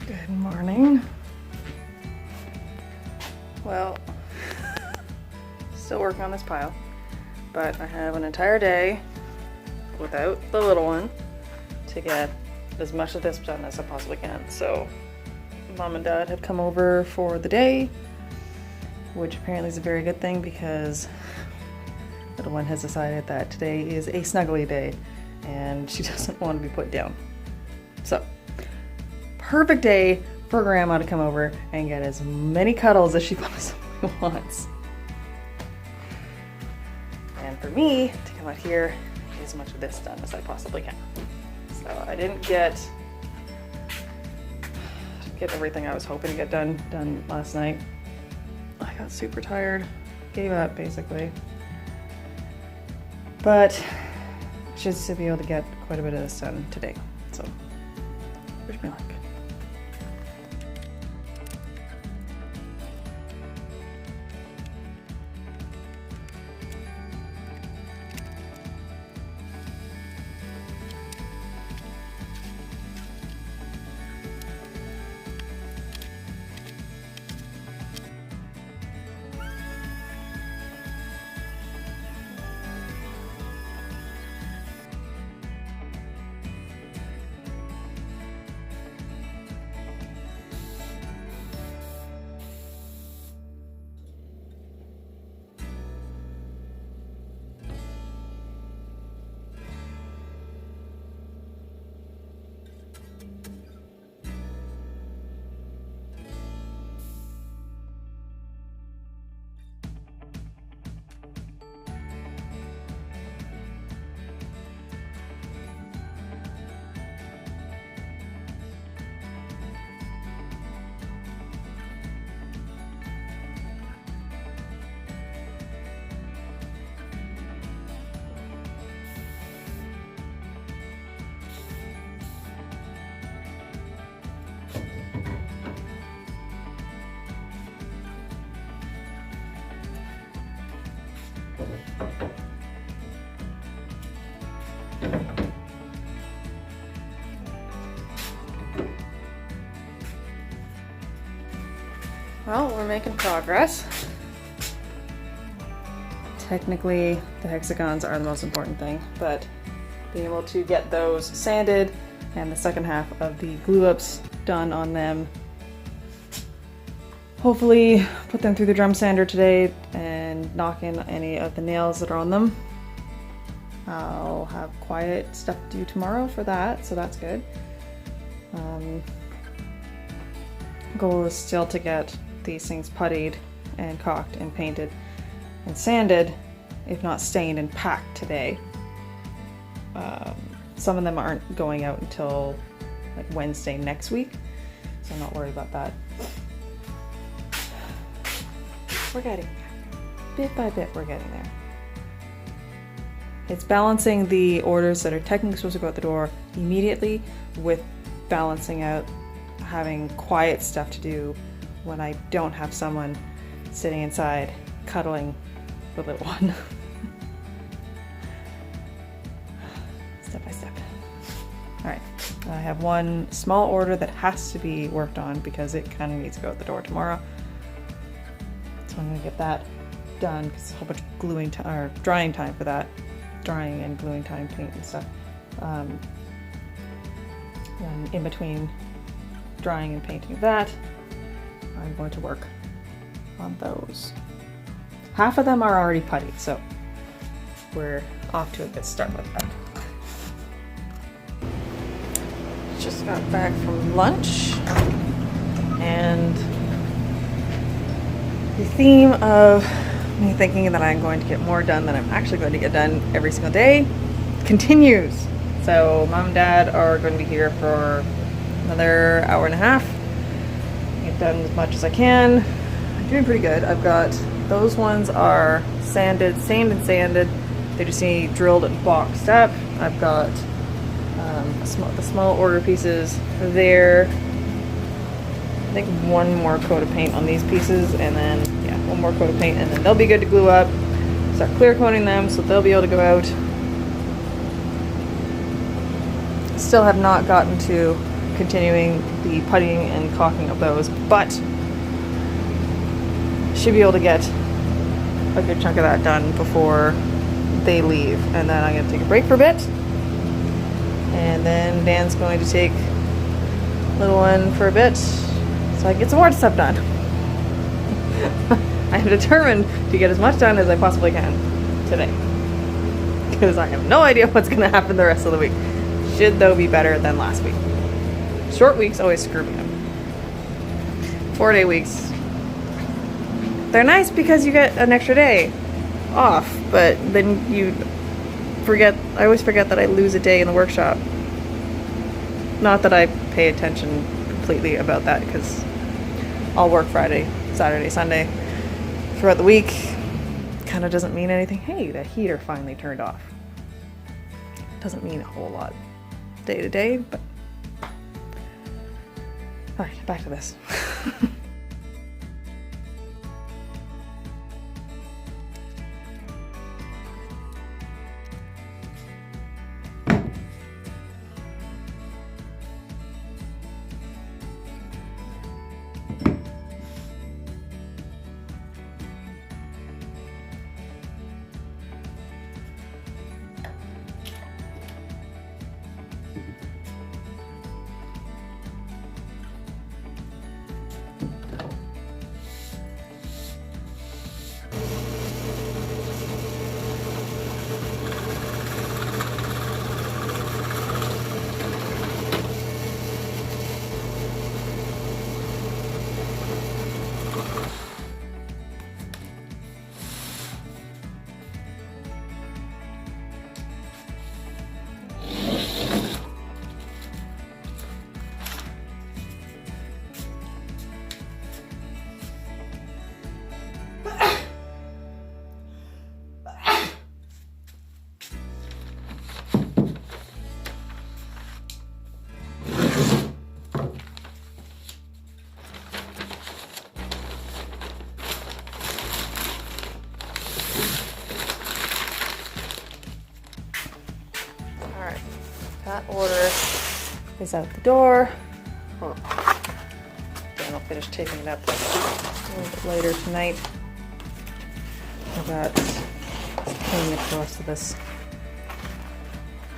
Good morning. Well, still working on this pile, but I have an entire day without the little one to get as much of this done as I possibly can. So mom and dad have come over for the day, which apparently is a very good thing because little one has decided that today is a snuggly day and she doesn't want to be put down. So perfect day for grandma to come over and get as many cuddles as she possibly wants. And for me to come out here, get as much of this done as I possibly can. So I didn't get everything I was hoping to get done last night. I got super tired, gave up basically. But I should still be able to get quite a bit of this done today. So wish me luck. Well, we're making progress. Technically, the hexagons are the most important thing, but being able to get those sanded and the second half of the glue-ups done on them. Hopefully put them through the drum sander today and knock in any of the nails that are on them. I'll have quiet stuff to do tomorrow for that, so that's good. Goal is still to get these things puttied and caulked and painted and sanded, if not stained and packed today. Some of them aren't going out until like Wednesday next week, so I'm not worried about that. We're getting there. Bit by bit, we're getting there. It's balancing the orders that are technically supposed to go out the door immediately with balancing out having quiet stuff to do when I don't have someone sitting inside cuddling the little one. Step by step. All right, I have one small order that has to be worked on because it kind of needs to go out the door tomorrow. So I'm gonna get that done because there's a whole bunch of gluing time or drying time for that. Drying and gluing time, paint and stuff. And in between drying and painting that, I'm going to work on those. Half of them are already putty, so we're off to a good start with that. Just got back from lunch, and the theme of me thinking that I'm going to get more done than I'm actually going to get done every single day continues. So mom and dad are going to be here for another hour and a half. Get done as much as I can. I'm doing pretty good. I've got those ones are stained and sanded. They just need drilled and boxed up. I've got the small order pieces there. I think one more coat of paint on these pieces, and then yeah, one more coat of paint, and then they'll be good to glue up. Start clear coating them so they'll be able to go out. Still have not gotten to continuing the puttying and caulking of those, but should be able to get a good chunk of that done before they leave. And then I'm going to take a break for a bit, and then Dan's going to take little one for a bit so I can get some more stuff done. I am determined to get as much done as I possibly can today, because I have no idea what's going to happen the rest of the week. Should though be better than last week. Short weeks always screw me up. 4-day weeks, they're nice because you get an extra day off, but then you forget. I always forget that I lose a day in the workshop. Not that I pay attention completely about that, because I'll work Friday, Saturday, Sunday throughout the week. Kind of doesn't mean anything. Hey, the heater finally turned off. Doesn't mean a whole lot day to day, but all right, back to this. That order is out the door. Oh. Then I'll finish taping it up a little bit later tonight. I got cleaning up the rest of this.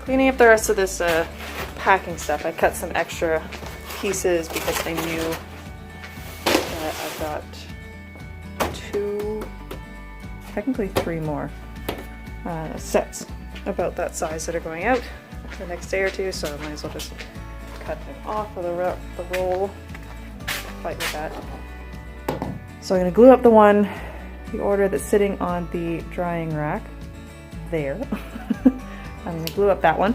Cleaning up the rest of this packing stuff. I cut some extra pieces because I knew that I've got 2, technically 3 more sets about that size that are going out the next day or two, so I might as well just cut them off of the roll. Fight with that. So I'm going to glue up the order that's sitting on the drying rack there. I'm going to glue up that one,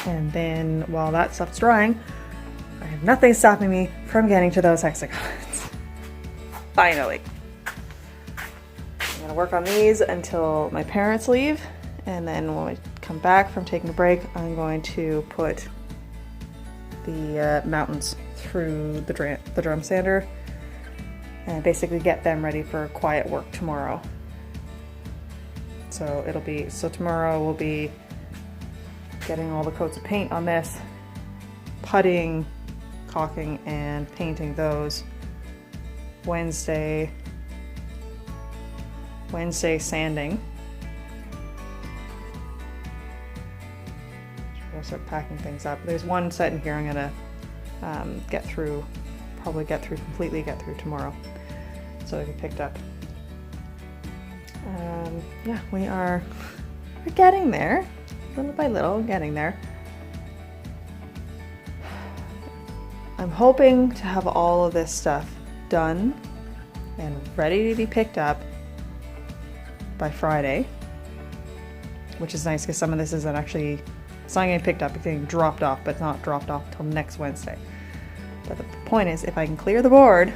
and then while that stuff's drying, I have nothing stopping me from getting to those hexagons. Finally. I'm going to work on these until my parents leave, and then when we come back from taking a break, I'm going to put the mountains through the drum sander and basically get them ready for quiet work tomorrow. So tomorrow we'll be getting all the coats of paint on this, putting, caulking, and painting those. Wednesday sanding. We'll start packing things up. There's one set in here I'm gonna probably get through tomorrow, so it'll be picked up. Yeah, we're getting there, little by little, getting there. I'm hoping to have all of this stuff done and ready to be picked up by Friday, which is nice because some of this isn't actually, it's not getting picked up, it's getting dropped off, but it's not dropped off till next Wednesday. But the point is, if I can clear the board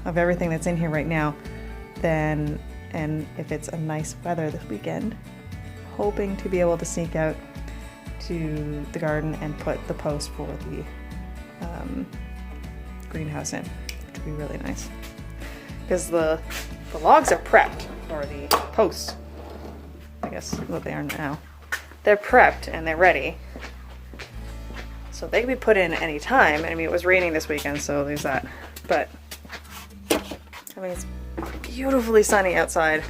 of everything that's in here right now, then, and if it's a nice weather this weekend, hoping to be able to sneak out to the garden and put the post for the greenhouse in, which would be really nice. Because the logs are prepped, or the posts, I guess what they are now. They're prepped and they're ready. So they can be put in any time. I mean, it was raining this weekend, so there's that. But I mean, it's beautifully sunny outside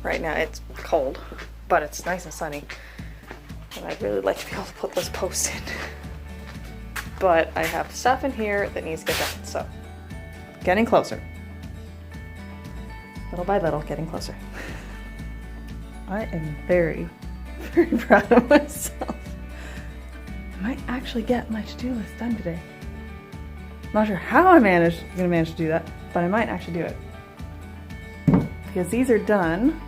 right now. It's cold, but it's nice and sunny. And I'd really like to be able to put those posts in. But I have stuff in here that needs to get done. So getting closer. Little by little, getting closer. I am very, very proud of myself. I might actually get my to-do list done today. I'm not sure how I'm gonna manage to do that, but I might actually do it. Because these are done,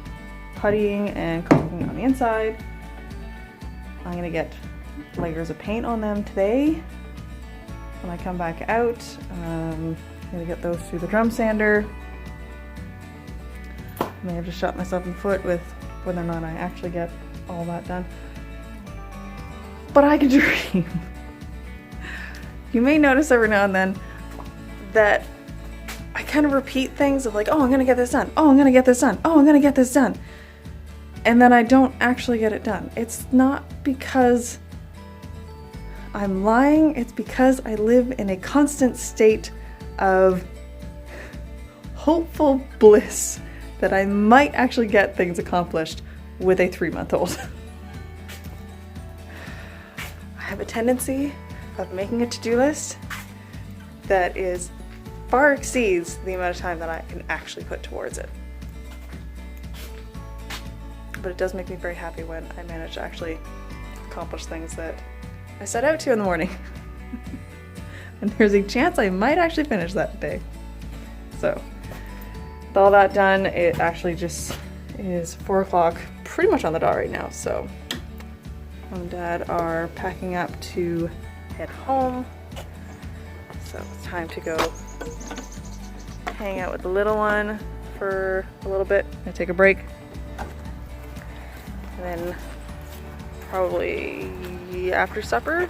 puttying and caulking on the inside. I'm gonna get layers of paint on them today. When I come back out, I'm gonna get those through the drum sander. I may have just shot myself in the foot with whether or not I actually get all that done. But I can dream. You may notice every now and then that I kind of repeat things of like, oh, I'm gonna get this done. Oh, I'm gonna get this done. Oh, I'm gonna get this done. And then I don't actually get it done. It's not because I'm lying. It's because I live in a constant state of hopeful bliss that I might actually get things accomplished with a 3-month-old. I have a tendency of making a to-do list that far exceeds the amount of time that I can actually put towards it. But it does make me very happy when I manage to actually accomplish things that I set out to in the morning. And there's a chance I might actually finish that day. So, with all that done, it actually just is 4 o'clock, pretty much on the dot right now. So, Mom and Dad are packing up to head home. So it's time to go hang out with the little one for a little bit. I'm gonna take a break. And then probably after supper,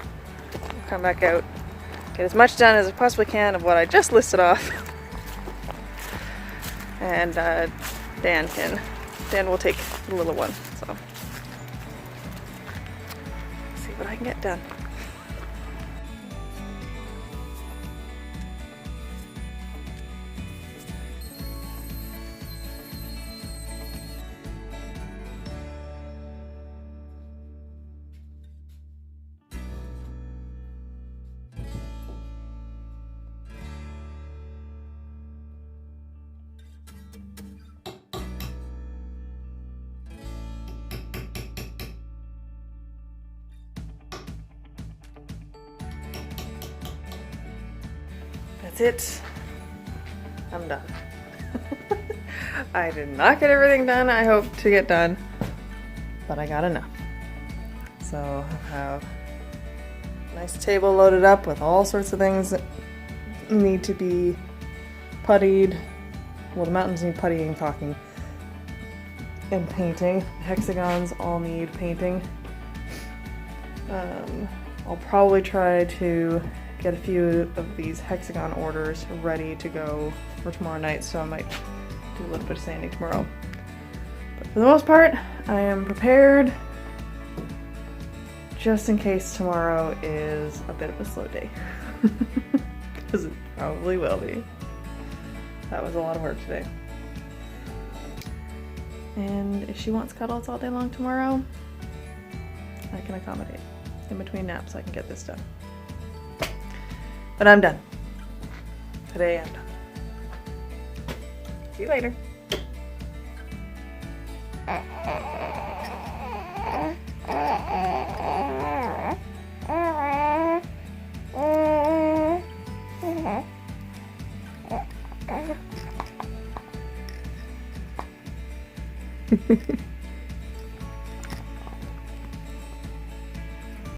I'll come back out, get as much done as I possibly can of what I just listed off. And Dan will take the little one, so see what I can get done. That's it. I'm done. I did not get everything done I hoped to get done, but I got enough. So I have a nice table loaded up with all sorts of things that need to be puttied. Well, the mountains need puttying, caulking, and painting. Hexagons all need painting. I'll probably try to get a few of these hexagon orders ready to go for tomorrow night, so I might do a little bit of sanding tomorrow. But for the most part, I am prepared just in case tomorrow is a bit of a slow day. Because it probably will be. That was a lot of work today. And if she wants cuddles all day long tomorrow, I can accommodate. In between naps, I can get this done. But I'm done. Today I'm done. See you later.